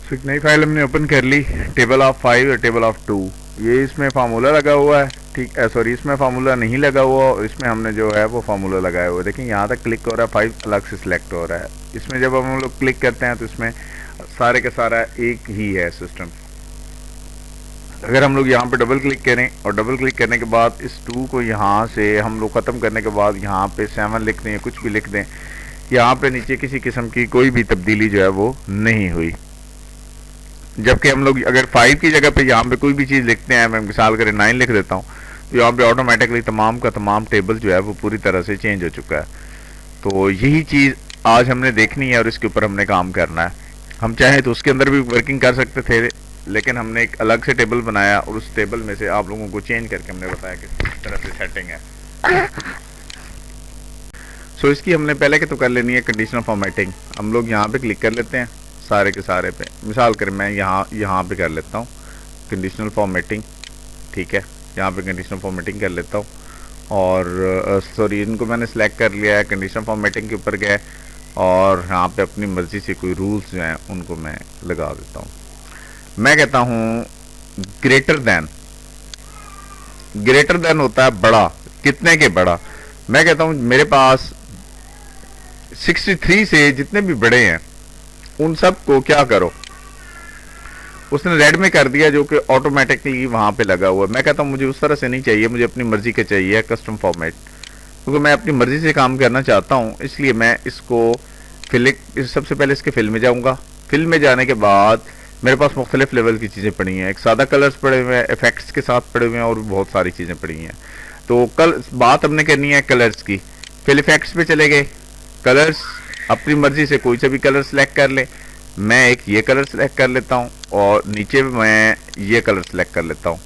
सो एक नई फाइल हमने ओपन कर ली, टेबल ऑफ 5 और टेबल ऑफ 2। ये इसमें फार्मूला लगा हुआ है, ठीक है, सॉरी इसमें फार्मूला नहीं लगा हुआ और इसमें हमने जो है वो फार्मूला लगाया हुआ है। देखिए यहाँ तक क्लिक हो रहा है, 5 अलग से सिलेक्ट हो रहा है। इसमें जब हम लोग क्लिक करते हैं तो इसमें सारे का सारा एक ही है सिस्टम। अगर हम लोग यहाँ पे डबल क्लिक करें और डबल क्लिक करने के बाद इस 2 को यहाँ से हम लोग ख़त्म करने के बाद यहाँ पे 7 लिख दें या कुछ भी लिख दें, यहाँ पे नीचे किसी किस्म की कोई भी तब्दीली जो है वो नहीं हुई। जबकि हम लोग अगर 5 की जगह पे यहाँ पे कोई भी चीज़ लिखते हैं, मैं मिसाल करें 9 लिख देता हूँ, तो यहाँ पे ऑटोमेटिकली तमाम का तमाम टेबल जो है वो पूरी तरह से चेंज हो चुका है। तो यही चीज़ आज हमने देखनी है और इसके ऊपर हमने काम करना है। हम चाहें तो उसके अंदर भी वर्किंग कर सकते थे, लेकिन हमने एक अलग से टेबल बनाया और उस टेबल में से आप लोगों को चेंज करके हमने बताया कि किस तरह से सेटिंग है। सो इसकी हमने पहले के तो कर लेनी है कंडीशनल फॉर्मेटिंग। हम लोग यहाँ पे क्लिक कर लेते हैं सारे के सारे पे, मिसाल कर मैं यहाँ पे कर लेता हूँ कंडीशनल फॉर्मेटिंग, ठीक है, यहाँ पे कंडीशनल फॉर्मेटिंग कर लेता हूँ और सॉरी इनको मैंने सेलेक्ट कर लिया है। कंडीशनल फॉर्मेटिंग के ऊपर गए और यहाँ पे अपनी मर्ज़ी से कोई रूल्स जो हैं उनको मैं लगा देता हूँ। मैं कहता हूँ ग्रेटर देन होता है बड़ा, कितने के बड़ा। मैं कहता हूँ मेरे पास 63 से जितने भी बड़े हैं उन सब को क्या करो, उसने रेड में कर दिया जो कि ऑटोमेटिकली वहां पे लगा हुआ है। मैं कहता हूँ मुझे उस तरह से नहीं चाहिए, मुझे अपनी मर्जी के चाहिए कस्टम फॉर्मेट, क्योंकि मैं अपनी मर्जी से काम करना चाहता हूँ। इसलिए मैं इसको सबसे पहले इसके फिल में जाऊँगा। फिल में जाने के बाद मेरे पास मुख्तलिफ लेवल की चीज़ें पड़ी हैं, एक सादा कलर्स पड़े हुए हैं, इफेक्ट्स के साथ पड़े हुए हैं और बहुत सारी चीज़ें पड़ी हैं। तो कल बात हमने करनी है कलर्स की। फिल इफेक्ट्स पे चले गए, कलर्स अपनी मर्जी से कोई सा भी कलर सेलेक्ट कर ले। मैं एक ये कलर सेलेक्ट कर लेता हूँ और नीचे मैं ये कलर सेलेक्ट कर लेता हूँ,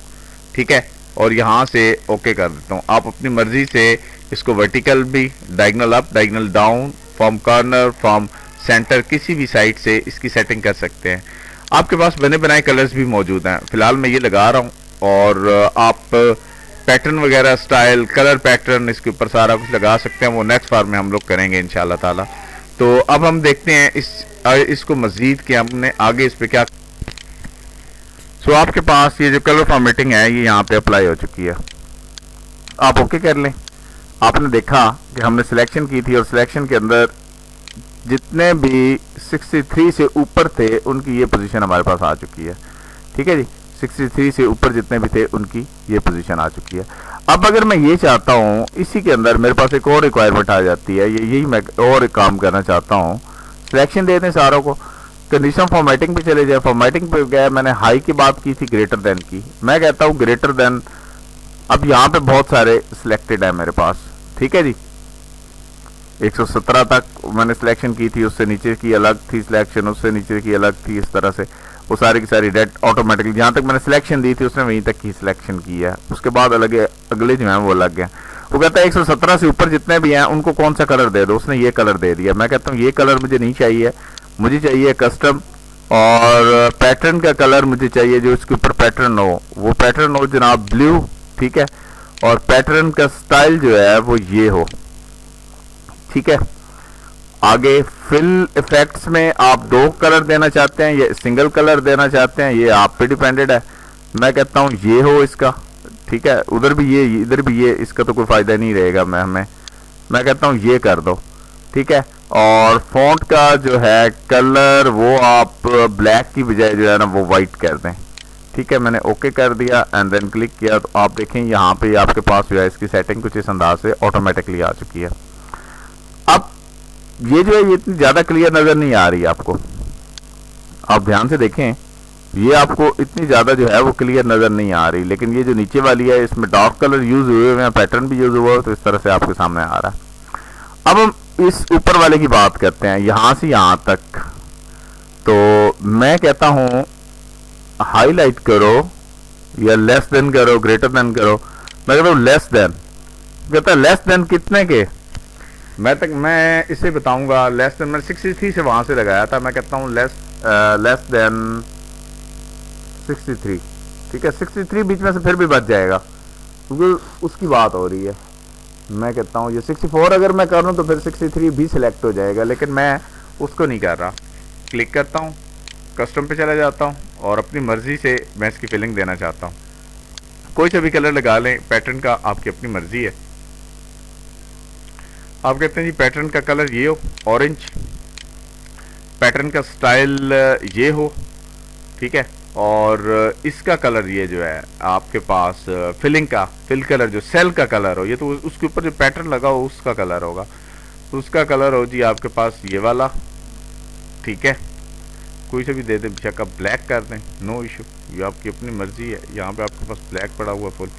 ठीक है, और यहाँ से ओके कर देता हूँ। आप अपनी मर्जी से इसको वर्टिकल भी, diagonal up, diagonal down, from corner, from centre, किसी भी साइड से इसकी सेटिंग कर सकते हैं। आपके पास बने बनाए कलर्स भी मौजूद हैं। फिलहाल मैं ये लगा रहा हूँ और आप पैटर्न वगैरह, स्टाइल, कलर पैटर्न, इसके ऊपर सारा कुछ लगा सकते हैं। वो नेक्स्ट बार में हम लोग करेंगे इंशाल्लाह ताला। तो अब हम देखते हैं इसको मजीद कि हमने आगे इस पे क्या। सो आपके पास ये जो कलर फॉर्मेटिंग है ये यहाँ पे अप्लाई हो चुकी है। आप ओके कर लें। आपने देखा कि हमने सिलेक्शन की थी और सिलेक्शन के अंदर जितने भी 63 से ऊपर थे उनकी ये पोजीशन हमारे पास आ चुकी है, ठीक है जी। 63 से ऊपर जितने भी थे उनकी ये पोजीशन आ चुकी है। अब अगर मैं ये चाहता हूँ, इसी के अंदर मेरे पास एक और रिक्वायरमेंट आ जाती है, यही मैं और एक काम करना चाहता हूँ। सिलेक्शन दे दें सारों को, कंडीशन फॉर्मेटिंग पे चले जाए। फॉर्मेटिंग पे गया, मैंने हाई की बात की थी, ग्रेटर देन की। मैं कहता हूँ ग्रेटर देन। अब यहाँ पे बहुत सारे सिलेक्टेड है मेरे पास, ठीक है जी। 117 तक मैंने सिलेक्शन की थी, उससे नीचे की अलग थी सिलेक्शन, उससे नीचे की अलग थी, इस तरह से वो सारी की सारी डेट ऑटोमेटिकली जहाँ तक मैंने सिलेक्शन दी थी उसने वहीं तक की सिलेक्शन की है। उसके बाद अगले जो है वो अलग है। वो कहता है 117 से ऊपर जितने भी हैं उनको कौन सा कलर दे दो, उसने ये कलर दे दिया। मैं कहता हूँ ये कलर मुझे नहीं चाहिए, मुझे चाहिए कस्टम और पैटर्न का कलर मुझे चाहिए जो इसके ऊपर पैटर्न हो, वो पैटर्न हो जनाब ब्लू, ठीक है, और पैटर्न का स्टाइल जो है वो ये हो, ठीक है। आगे फिल इफेक्ट्स में आप 2 कलर देना चाहते हैं या सिंगल कलर देना चाहते हैं, ये आप पे डिपेंडेड है। मैं कहता हूँ ये हो इसका, ठीक है, उधर भी ये इधर भी ये, इसका तो कोई फ़ायदा नहीं रहेगा। मैं कहता हूँ ये कर दो, ठीक है। और फॉन्ट का जो है कलर वो आप ब्लैक की बजाय जो है ना वो वाइट कर दें, ठीक है। मैंने ओके कर दिया एंड देन क्लिक किया तो आप देखें यहाँ पे आपके पास जो है इसकी सेटिंग कुछ इस अंदाज से ऑटोमेटिकली आ चुकी है। अब ये जो है ये इतनी ज़्यादा क्लियर नज़र नहीं आ रही आपको, आप ध्यान से देखें, ये आपको इतनी ज़्यादा जो है वो क्लियर नज़र नहीं आ रही। लेकिन ये जो नीचे वाली है इसमें डार्क कलर यूज़ हुए हुए हैं, पैटर्न भी यूज़ हुआ है, तो इस तरह से आपके सामने आ रहा है। अब हम इस ऊपर वाले की बात करते हैं, यहाँ से यहाँ तक। तो मैं कहता हूँ हाईलाइट करो या लेस देन करो, ग्रेटर देन करो। मैं कहता हूँ लेस देन। कहता है लेस देन कितने के, मैं इसे बताऊंगा। लेस देन मैंने 63 से वहां से लगाया था, मैं कहता हूँ लेस देन 63, ठीक है। 63 बीच में से फिर भी बच जाएगा क्योंकि उसकी बात हो रही है। मैं कहता हूँ ये 64 अगर मैं कर लूँ तो फिर 63 भी सिलेक्ट हो जाएगा, लेकिन मैं उसको नहीं कर रहा। क्लिक करता हूँ कस्टम पे चला जाता हूँ और अपनी मर्ज़ी से मैं इसकी फिलिंग देना चाहता हूँ। कोई सा भी कलर लगा लें, पैटर्न का आपकी अपनी मर्ज़ी है। आप कहते हैं जी पैटर्न का कलर ये हो ऑरेंज, पैटर्न का स्टाइल ये हो, ठीक है, और इसका कलर ये जो है आपके पास फिलिंग का फिल कलर जो सेल का कलर हो, ये तो उसके ऊपर जो पैटर्न लगा हो उसका कलर होगा, उसका कलर हो जी आपके पास ये वाला, ठीक है। कोई से भी दे दें, बेशक आप ब्लैक कर दें, नो इशू, ये आपकी अपनी मर्जी है। यहाँ पे आपके पास ब्लैक पड़ा हुआ फुल,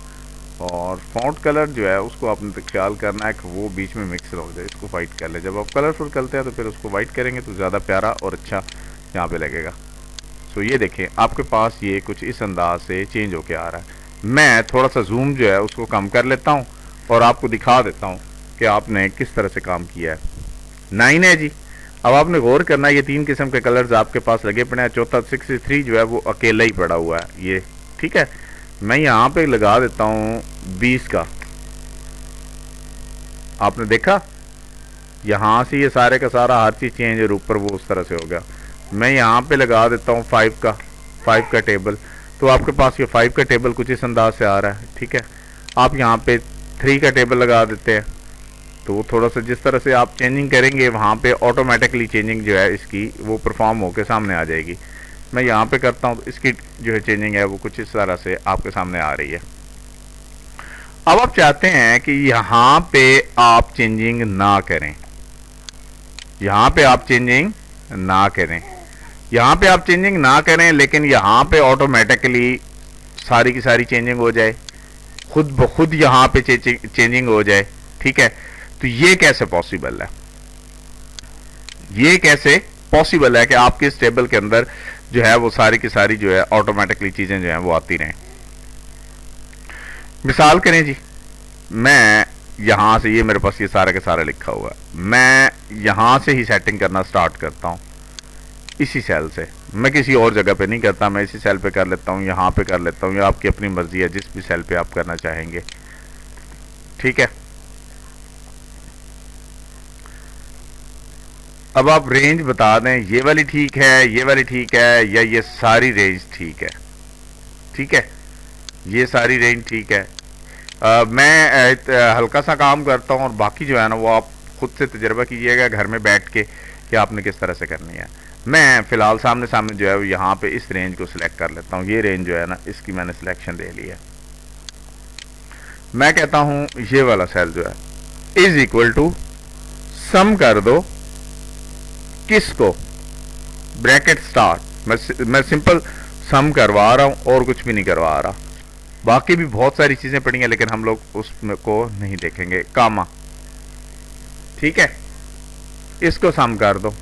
और फॉन्ट कलर जो है उसको आपने तो ख्याल करना है कि वो बीच में मिक्स हो जाए, इसको वाइट कर ले। जब आप कलरफुल करते हैं तो फिर उसको वाइट करेंगे तो ज़्यादा प्यारा और अच्छा यहाँ पे लगेगा। सो ये देखें आपके पास ये कुछ इस अंदाज से चेंज होके आ रहा है। मैं थोड़ा सा जूम जो है उसको कम कर लेता हूँ और आपको दिखा देता हूँ कि आपने किस तरह से काम किया है। 9 है जी। अब आपने गौर करना है, ये 3 किस्म के कलर्स आपके पास लगे पड़े हैं, चौथा 63 जो है वो अकेला ही पड़ा हुआ है ये, ठीक है। मैं यहाँ पे लगा देता हूँ 20 का, आपने देखा यहाँ से ये सारे का सारा हर चीज़ चेंज और ऊपर वो उस तरह से हो गया। मैं यहाँ पे लगा देता हूँ 5 का टेबल, तो आपके पास ये 5 का टेबल कुछ इस अंदाज से आ रहा है, ठीक है। आप यहाँ पे 3 का टेबल लगा देते हैं, तो थोड़ा सा जिस तरह से आप चेंजिंग करेंगे वहाँ पे ऑटोमेटिकली चेंजिंग जो है इसकी वो परफॉर्म होकर सामने आ जाएगी। मैं यहाँ पे करता हूँ तो इसकी जो है चेंजिंग है वो कुछ इस तरह से आपके सामने आ रही है। अब आप चाहते हैं कि यहाँ पे आप चेंजिंग ना करें, यहाँ पे आप चेंजिंग ना करें, यहाँ पे आप चेंजिंग ना करें, लेकिन यहाँ पे ऑटोमेटिकली सारी की सारी चेंजिंग हो जाए, खुद ब खुद यहाँ पे चेंजिंग हो जाए, ठीक है। तो ये कैसे पॉसिबल है, ये कैसे पॉसिबल है कि आपके इस टेबल के अंदर जो है वो सारी की सारी जो है ऑटोमेटिकली चीजें जो है वो आती रहें। मिसाल करें जी, मैं यहां से, ये मेरे पास ये सारा का सारा लिखा हुआ है, मैं यहां से ही सेटिंग करना स्टार्ट करता हूं, इसी सेल से। मैं किसी और जगह पे नहीं करता, मैं इसी सेल पे कर लेता हूं, यहां पे कर लेता हूं, या आपकी अपनी मर्जी है जिस भी सेल पे आप करना चाहेंगे, ठीक है। अब आप रेंज बता दें, ये वाली ठीक है, ये वाली ठीक है, या ये सारी रेंज ठीक है, ठीक है, ये सारी रेंज ठीक है। मैं हल्का सा काम करता हूँ और बाकी जो है ना वो आप खुद से तजर्बा कीजिएगा घर में बैठ के कि आपने किस तरह से करनी है। मैं फ़िलहाल सामने सामने जो है वो यहाँ पे इस रेंज को सिलेक्ट कर लेता हूँ। ये रेंज जो है ना इसकी मैंने सिलेक्शन दे ली है। मैं कहता हूँ ये वाला सेल जो है इज इक्वल टू सम कर दो, किसको, ब्रैकेट स्टार्ट। मैं सिंपल सम करवा रहा हूं और कुछ भी नहीं करवा रहा। बाकी भी बहुत सारी चीजें पड़ी हैं लेकिन हम लोग उसको नहीं देखेंगे। कामा, ठीक है, इसको सम कर दो।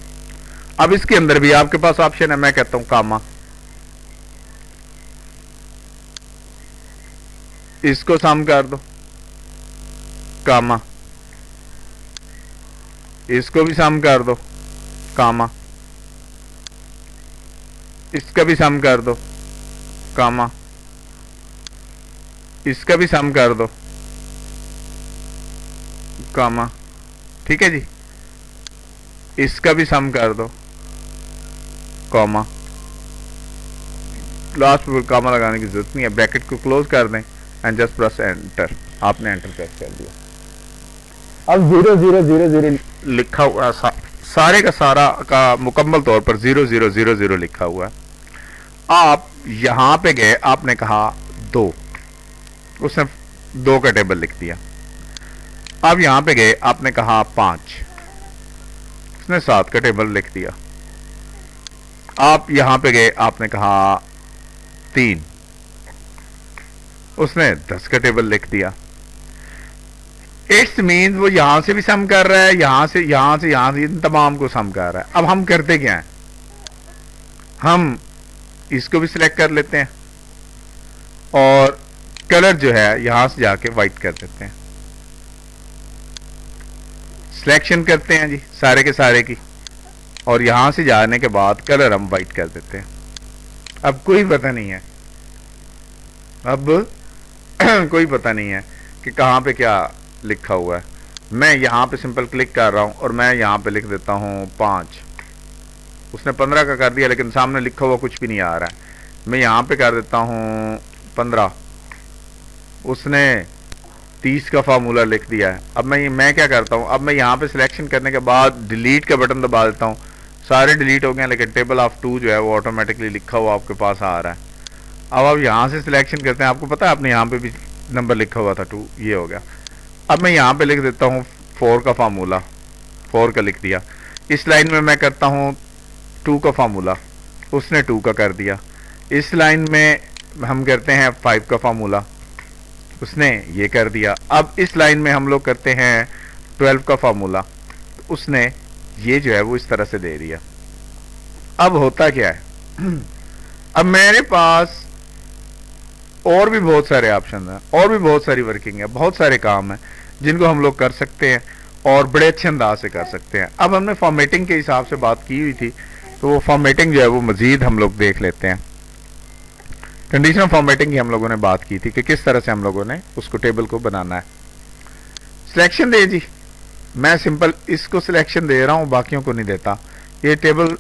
अब इसके अंदर भी आपके पास ऑप्शन है, मैं कहता हूं कामा, इसको सम कर दो, कामा, इसको भी सम कर दो, कामा, इसका भी सम कर दो, कामा, इसका भी सम कर दो, कामा, ठीक है जी, इसका भी सम कर दो, कॉमा। लास्ट में कामा लगाने की जरूरत नहीं है, ब्रैकेट को क्लोज कर दें एंड जस्ट प्रेस एंटर। आपने एंटर प्रेस कर दिया। अब 0000 लिखा हुआ सारे का सारा का मुकम्मल तौर पर 0000 लिखा हुआ है। आप यहां पे गए, आपने कहा 2, उसने 2 का टेबल लिख दिया। अब यहां पे गए, आपने कहा 5, उसने 7 का टेबल लिख दिया। आप यहां पे गए, आपने कहा 3, उसने 10 का टेबल लिख दिया। इट्स मीन वो यहां से भी सम कर रहा है, यहां से इन तमाम को सम कर रहा है। अब हम करते क्या है, हम इसको भी सिलेक्ट कर लेते हैं और कलर जो है यहां से जाके वाइट कर देते हैं। सिलेक्शन करते हैं जी सारे के सारे की, और यहां से जाने के बाद कलर हम वाइट कर देते हैं। अब कोई पता नहीं है, अब कोई पता नहीं है कि कहां पे क्या लिखा हुआ है। मैं यहां पे सिंपल क्लिक कर रहा हूं और मैं यहां पे लिख देता हूं 5, उसने 15 का कर दिया, लेकिन सामने लिखा हुआ कुछ भी नहीं आ रहा है। मैं यहाँ पे कर देता हूँ 15, उसने 30 का फार्मूला लिख दिया है। अब मैं क्या करता हूँ, अब मैं यहाँ पे सिलेक्शन करने के बाद डिलीट का बटन दबा देता हूँ। सारे डिलीट हो गए, लेकिन टेबल ऑफ 2 जो है वो ऑटोमेटिकली लिखा हुआ आपके पास आ रहा है। अब आप यहाँ से सिलेक्शन करते हैं, आपको पता है आपने यहाँ पे भी नंबर लिखा हुआ था 2, ये हो गया। अब मैं यहाँ पे लिख देता हूँ 4 का फार्मूला, 4 का लिख दिया। इस लाइन में मैं करता हूँ 2 का फार्मूला, उसने 2 का कर दिया। इस लाइन में हम करते हैं 5 का फार्मूला, उसने ये कर दिया। अब इस लाइन में हम लोग करते हैं 12 का फार्मूला, उसने ये जो है वो इस तरह से दे दिया। अब होता क्या है, अब मेरे पास और भी बहुत सारे ऑप्शन हैं, और भी बहुत सारी वर्किंग है, बहुत सारे काम हैं जिनको हम लोग कर सकते हैं और बड़े अच्छे अंदाज से कर सकते हैं। अब हमने फॉर्मेटिंग के हिसाब से बात की हुई थी, तो वो फॉर्मेटिंग जो है वो मजीद हम लोग देख लेते हैं। कंडीशनल फॉर्मेटिंग की हम लोगों ने बात की थी कि किस तरह से हम लोगों ने उसको टेबल को बनाना है। सिलेक्शन दे जी, मैं सिंपल इसको सिलेक्शन दे रहा हूँ, बाकियों को नहीं देता। ये टेबल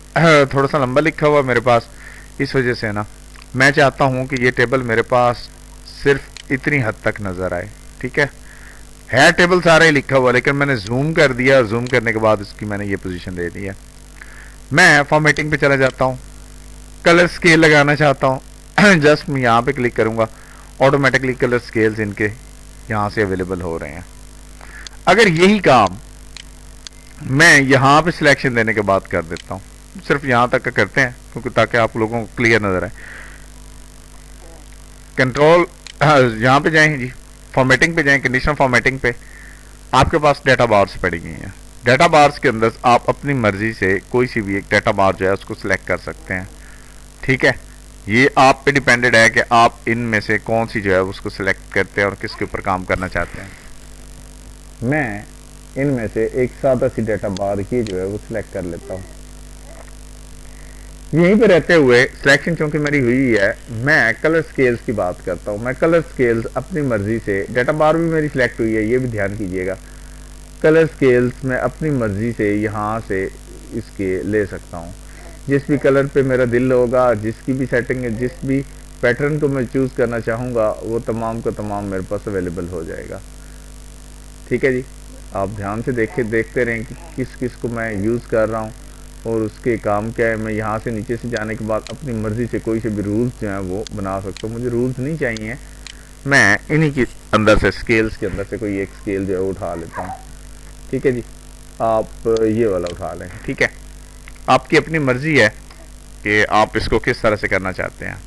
थोड़ा सा लंबा लिखा हुआ मेरे पास, इस वजह से ना मैं चाहता हूँ कि ये टेबल मेरे पास सिर्फ इतनी हद तक नज़र आए। ठीक है टेबल सारा ही लिखा हुआ, लेकिन मैंने जूम कर दिया, जूम करने के बाद इसकी मैंने ये पोजीशन दे दी है। मैं फॉर्मेटिंग पे चला जाता हूँ, कलर स्केल लगाना चाहता हूँ जस्ट मैं यहाँ पे क्लिक करूँगा, ऑटोमेटिकली कलर स्केल्स इनके यहाँ से अवेलेबल हो रहे हैं। अगर यही काम मैं यहाँ पे सिलेक्शन देने के बाद कर देता हूँ, सिर्फ यहाँ तक का करते हैं क्योंकि ताकि आप लोगों को क्लियर नजर आए। कंट्रोल यहाँ पे जाएं जी, फॉर्मेटिंग पे जाएं, कंडीशनल फॉर्मेटिंग पे आपके पास डाटा बार्स पड़ी गई हैं। डाटा बार्स के अंदर आप अपनी मर्जी से कोई सी भी एक डाटा बार जो है उसको सिलेक्ट कर सकते हैं। ठीक है, ये आप पे डिपेंडेड है कि आप इनमें से कौन सी जो है उसको सिलेक्ट करते हैं और किसके ऊपर काम करना चाहते हैं। मैं इनमें से एक सादा सी डाटा बार ही जो है वो सिलेक्ट कर लेता हूँ। यहीं पे रहते हुए सिलेक्शन चूंकि मेरी हुई है, मैं कलर स्केल्स की बात करता हूँ। मैं कलर स्केल्स अपनी मर्जी से, डाटा बार भी मेरी सिलेक्ट हुई है, ये भी ध्यान कीजिएगा। कलर स्केल्स मैं अपनी मर्जी से यहाँ से इसके ले सकता हूँ। जिस भी कलर पे मेरा दिल होगा, जिसकी भी सेटिंग है, जिस भी पैटर्न को मैं चूज़ करना चाहूँगा, वो तमाम का तमाम मेरे पास अवेलेबल हो जाएगा। ठीक है जी, आप ध्यान से देखते रहें कि किस किस को मैं यूज़ कर रहा हूँ और उसके काम क्या है। मैं यहाँ से नीचे से जाने के बाद अपनी मर्जी से कोई से भी रूल्स जो हैं वो बना सकता हूँ। मुझे रूल्स नहीं चाहिए, मैं इन्हीं के अंदर से, स्केल्स के अंदर से कोई एक स्केल जो है उठा लेता हूँ। ठीक है जी, आप ये वाला उठा लें। ठीक है, आपकी अपनी मर्जी है कि आप इसको किस तरह से करना चाहते हैं।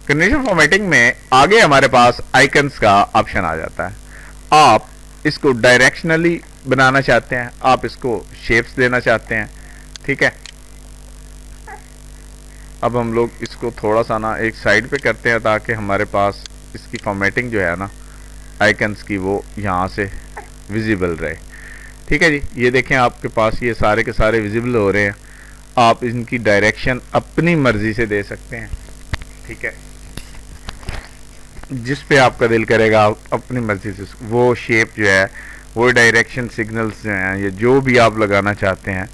कंडीशनल फॉर्मेटिंग में आगे हमारे पास आइकन्स का ऑप्शन आ जाता है। आप इसको डायरेक्शनली बनाना चाहते हैं, आप इसको शेप्स देना चाहते हैं। ठीक है, अब हम लोग इसको थोड़ा सा ना एक साइड पे करते हैं ताकि हमारे पास इसकी फॉर्मेटिंग जो है ना आइकन्स की वो यहाँ से विजिबल रहे। ठीक है जी, ये देखें आपके पास ये सारे के सारे विजिबल हो रहे हैं। आप इनकी डायरेक्शन अपनी मर्जी से दे सकते हैं। ठीक है, जिस पे आपका दिल करेगा आप अपनी मर्जी से वो शेप जो है, वो डायरेक्शन सिग्नल्स जो हैं, ये जो भी आप लगाना चाहते हैं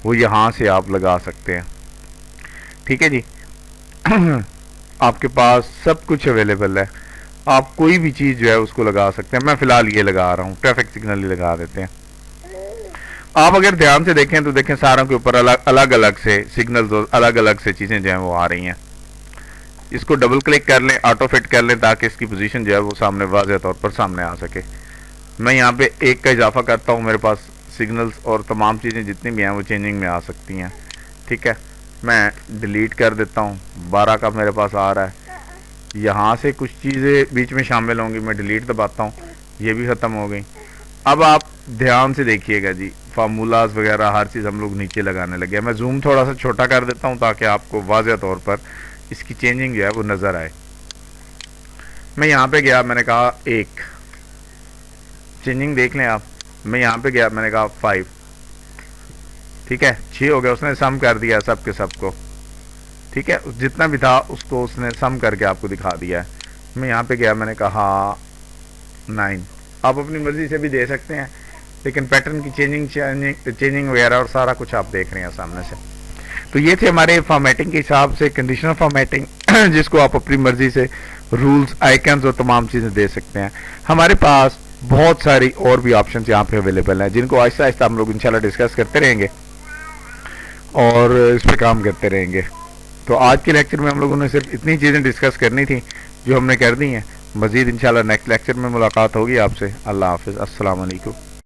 वो यहाँ से आप लगा सकते हैं। ठीक है जी आपके पास सब कुछ अवेलेबल है, आप कोई भी चीज़ जो है उसको लगा सकते हैं। मैं फ़िलहाल ये लगा रहा हूँ, ट्रैफिक सिग्नल ही लगा देते हैं। आप अगर ध्यान से देखें तो देखें सारों के ऊपर अलग अलग से सिग्नल्स और अलग अलग से चीज़ें जो हैं वो आ रही हैं। इसको डबल क्लिक कर लें, ऑटो फिट कर लें ताकि इसकी पोजीशन जो है वो सामने वाज़ेह तौर पर सामने आ सके। मैं यहाँ पे 1 का इजाफा करता हूँ, मेरे पास सिग्नल्स और तमाम चीज़ें जितनी भी हैं वो चेंजिंग में आ सकती हैं। ठीक है, मैं डिलीट कर देता हूँ। 12 का मेरे पास आ रहा है, यहाँ से कुछ चीज़ें बीच में शामिल होंगी, मैं डिलीट दबाता हूँ, ये भी ख़त्म हो गई। अब आप ध्यान से देखिएगा जी, फार्मूलाज वगैरह हर चीज़ हम लोग नीचे लगाने लगे। मैं जूम थोड़ा सा छोटा कर देता हूँ ताकि आपको वाज़ेह तौर पर इसकी चेंजिंग जो है वो नज़र आए। मैं यहाँ पे गया, मैंने कहा 1, चेंजिंग देख लें आप। मैं यहाँ पे गया, मैंने कहा 5, ठीक है 6 हो गया, उसने सम कर दिया सब के सब को। ठीक है, जितना भी था उसको उसने सम करके आपको दिखा दिया है। मैं यहाँ पे गया, मैंने कहा 9। आप अपनी मर्जी से भी दे सकते हैं, लेकिन पैटर्न की चेंजिंग वगैरह और सारा कुछ आप देख रहे हैं सामने से। तो ये थे हमारे फॉर्मेटिंग के हिसाब से कंडीशनल फॉर्मेटिंग जिसको आप अपनी मर्जी से रूल्स, आइकन्स और तमाम चीज़ें दे सकते हैं। हमारे पास बहुत सारी और भी ऑप्शन यहाँ पे अवेलेबल हैं जिनको आहिस्ता आहिस्ता हम लोग इंशाल्लाह डिस्कस करते रहेंगे और इस पर काम करते रहेंगे। तो आज के लेक्चर में हम लोगों ने सिर्फ इतनी चीज़ें डिस्कस करनी थी जो हमने कर दी हैं। मज़ीद इंशाल्लाह नेक्स्ट लेक्चर में मुलाकात होगी आपसे। अल्लाह हाफिज़, अस्सलाम वालेकुम।